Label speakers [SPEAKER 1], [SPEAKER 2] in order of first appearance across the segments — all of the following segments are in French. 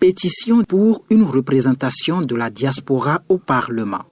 [SPEAKER 1] pétition pour une représentation de la diaspora au Parlement.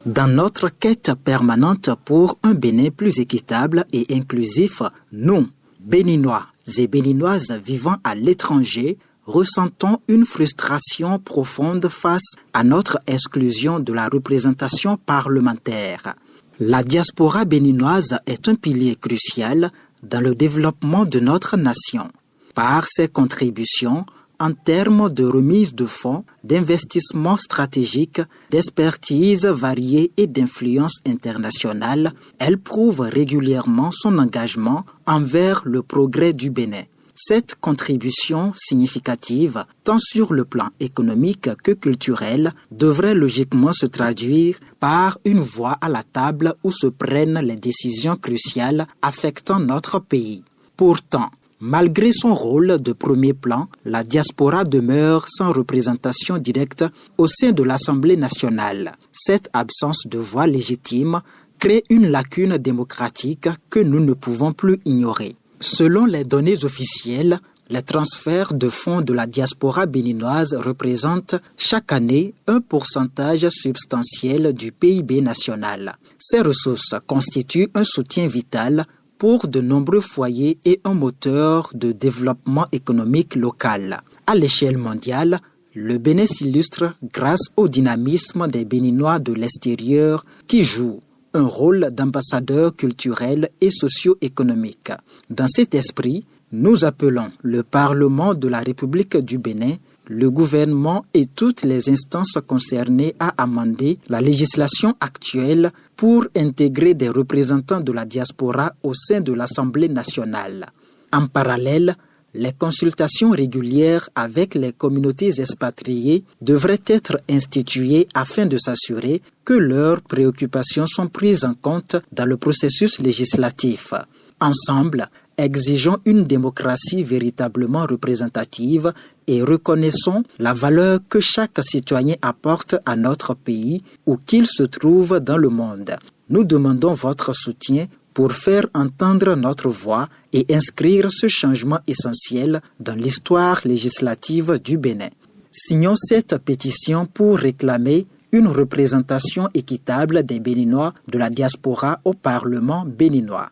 [SPEAKER 1] Dans notre quête permanente pour un Bénin plus équitable et inclusif, nous, Béninois et Béninoises vivant à l'étranger, ressentons une frustration profonde face à notre exclusion de la représentation parlementaire. La diaspora béninoise est un pilier crucial dans le développement de notre nation. Par ses contributions, en termes de remise de fonds, d'investissements stratégiques, d'expertise variée et d'influence internationale, elle prouve régulièrement son engagement envers le progrès du Bénin. Cette contribution significative, tant sur le plan économique que culturel, devrait logiquement se traduire par une voix à la table où se prennent les décisions cruciales affectant notre pays. Pourtant, malgré son rôle de premier plan, la diaspora demeure sans représentation directe au sein de l'Assemblée nationale. Cette absence de voix légitime crée une lacune démocratique que nous ne pouvons plus ignorer. Selon les données officielles, les transferts de fonds de la diaspora béninoise représentent chaque année un pourcentage substantiel du PIB national. Ces ressources constituent un soutien vital pour de nombreux foyers et un moteur de développement économique local. À l'échelle mondiale, le Bénin s'illustre grâce au dynamisme des Béninois de l'extérieur qui jouent un rôle d'ambassadeur culturel et socio-économique. Dans cet esprit, nous appelons le Parlement de la République du Bénin, le gouvernement et toutes les instances concernées à amender la législation actuelle pour intégrer des représentants de la diaspora au sein de l'Assemblée nationale. En parallèle, les consultations régulières avec les communautés expatriées devraient être instituées afin de s'assurer que leurs préoccupations sont prises en compte dans le processus législatif. Ensemble, exigeons une démocratie véritablement représentative et reconnaissons la valeur que chaque citoyen apporte à notre pays où qu'il se trouve dans le monde. Nous demandons votre soutien pour faire entendre notre voix et inscrire ce changement essentiel dans l'histoire législative du Bénin. Signons cette pétition pour réclamer une représentation équitable des Béninois de la diaspora au Parlement béninois.